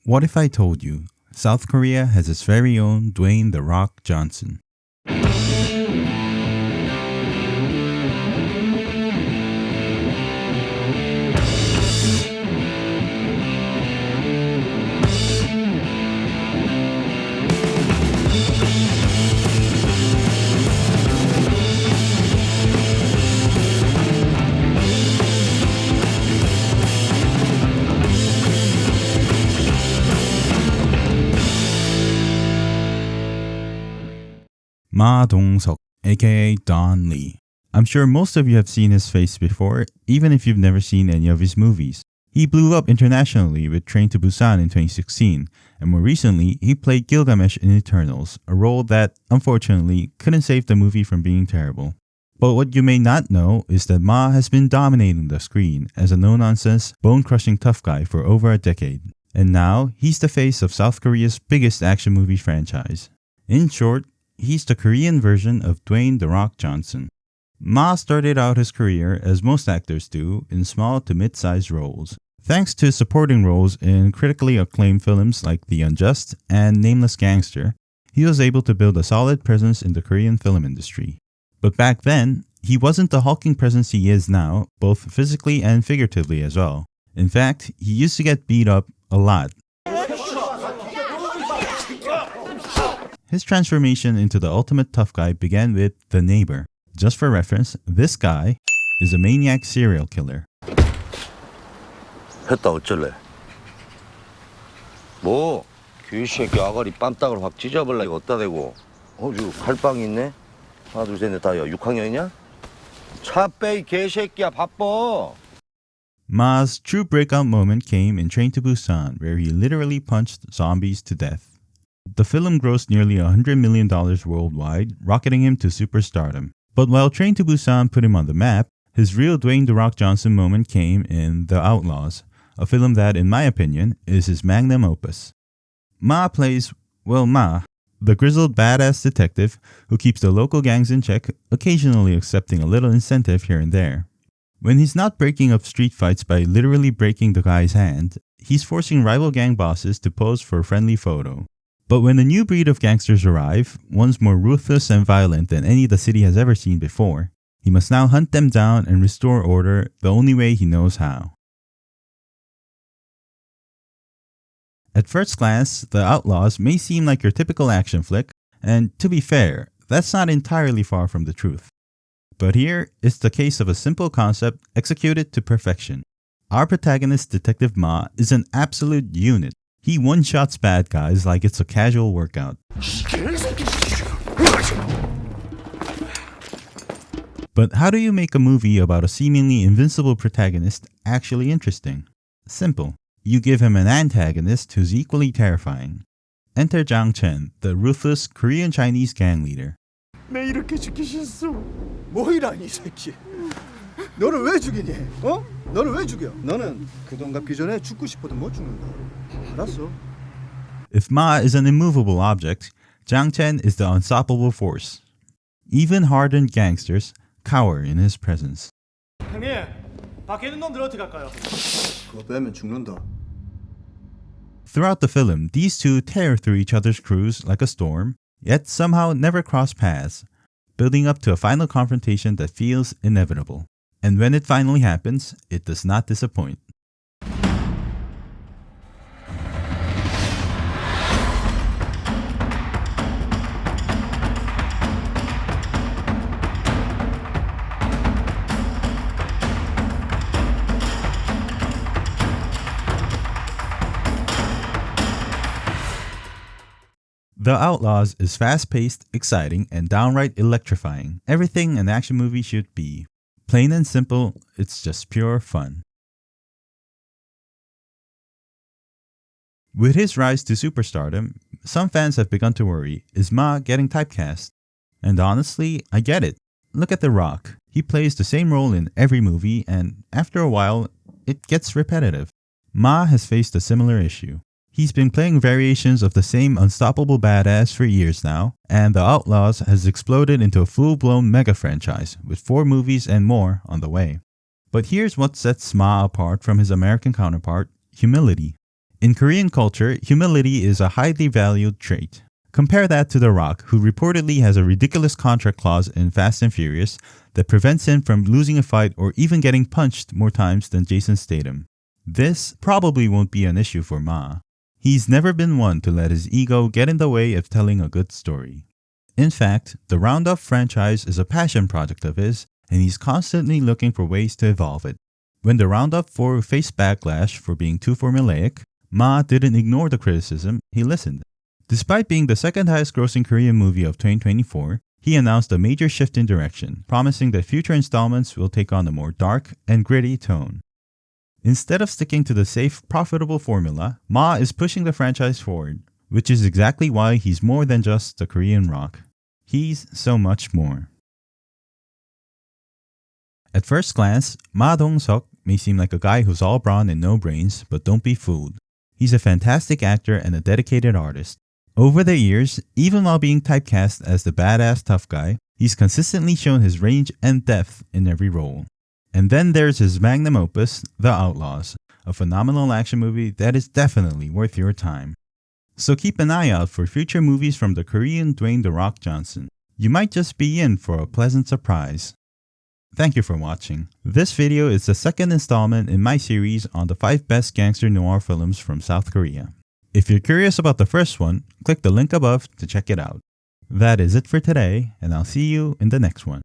What if I told you South Korea has its very own Dwayne the Rock Johnson? Dong-Seok, aka Don Lee. I'm sure most of you have seen his face before, even if you've never seen any of his movies. He blew up internationally with Train to Busan in 2016, and more recently, he played Gilgamesh in Eternals, a role that, unfortunately, couldn't save the movie from being terrible. But what you may not know is that Ma has been dominating the screen as a no-nonsense, bone-crushing tough guy for over a decade. And now, he's the face of South Korea's biggest action movie franchise. In short, he's the Korean version of Dwayne the Rock Johnson. Ma started out his career, as most actors do, in small to mid-sized roles. Thanks to his supporting roles in critically acclaimed films like The Unjust and Nameless Gangster, he was able to build a solid presence in the Korean film industry. But back then, he wasn't the hulking presence he is now, both physically and figuratively as well. In fact, he used to get beat up a lot. His transformation into the ultimate tough guy began with The Neighbor. Just for reference, this guy is a maniac serial killer. 했다 어쩔래? 뭐? 귀새끼 아가리 빰딱으로 확 찢어버려 이거 어디다 대고? 저기 칼빵이 있네? 하나 둘 셋 넷 다 6학년이냐? 차 빼 이 개새끼야 바빠! Ma's true breakout moment came in Train to Busan, where he literally punched zombies to death. The film grossed nearly $100 million worldwide, rocketing him to superstardom. But while Train to Busan put him on the map, his real Dwayne the Rock Johnson moment came in The Outlaws, a film that, in my opinion, is his magnum opus. Ma plays, the grizzled badass detective who keeps the local gangs in check, occasionally accepting a little incentive here and there. When he's not breaking up street fights by literally breaking the guy's hand, he's forcing rival gang bosses to pose for a friendly photo. But when a new breed of gangsters arrive, ones more ruthless and violent than any the city has ever seen before, he must now hunt them down and restore order the only way he knows how. At first glance, The Outlaws may seem like your typical action flick, and to be fair, that's not entirely far from the truth. But here, it's the case of a simple concept executed to perfection. Our protagonist, Detective Ma, is an absolute unit. He one-shots bad guys like it's a casual workout. But how do you make a movie about a seemingly invincible protagonist actually interesting? Simple. You give him an antagonist who's equally terrifying. Enter Jang Chen, the ruthless Korean-Chinese gang leader. 내 이렇게 죽기 싫소. 뭐이란 이 새끼. 너를 왜 죽이니? 어? 너를 왜 죽여? 너는 그 돈 갚기 전에 죽고 싶어도 못 죽는다. 알았어? If Ma is an immovable object, Jang Chen is the unstoppable force. Even hardened gangsters cower in his presence. 형님, 밖에 있는 놈들 어떻게 할까요? 그거 빼면 죽는다. Throughout the film, these two tear through each other's crews like a storm, yet somehow never cross paths, building up to a final confrontation that feels inevitable. And when it finally happens, it does not disappoint. The Outlaws is fast-paced, exciting, and downright electrifying. Everything an action movie should be. Plain and simple, it's just pure fun. With his rise to superstardom, some fans have begun to worry, is Ma getting typecast? And honestly, I get it. Look at The Rock. He plays the same role in every movie, and after a while, it gets repetitive. Ma has faced a similar issue. He's been playing variations of the same unstoppable badass for years now, and The Outlaws has exploded into a full-blown mega franchise, with 4 movies and more on the way. But here's what sets Ma apart from his American counterpart, humility. In Korean culture, humility is a highly valued trait. Compare that to The Rock, who reportedly has a ridiculous contract clause in Fast and Furious that prevents him from losing a fight or even getting punched more times than Jason Statham. This probably won't be an issue for Ma. He's never been one to let his ego get in the way of telling a good story. In fact, the Roundup franchise is a passion project of his, and he's constantly looking for ways to evolve it. When the Roundup 4 faced backlash for being too formulaic, Ma didn't ignore the criticism, he listened. Despite being the second highest grossing Korean movie of 2024, he announced a major shift in direction, promising that future installments will take on a more dark and gritty tone. Instead of sticking to the safe, profitable formula, Ma is pushing the franchise forward, which is exactly why he's more than just a Korean rock. He's so much more. At first glance, Ma Dong-Seok may seem like a guy who's all brawn and no brains, but don't be fooled. He's a fantastic actor and a dedicated artist. Over the years, even while being typecast as the badass tough guy, he's consistently shown his range and depth in every role. And then there's his Magnum Opus, The Outlaws, a phenomenal action movie that is definitely worth your time. So keep an eye out for future movies from the Korean Dwayne the Rock Johnson. You might just be in for a pleasant surprise. Thank you for watching. This video is the second installment in my series on the 5 best gangster noir films from South Korea. If you're curious about the first one, click the link above to check it out. That is it for today, and I'll see you in the next one.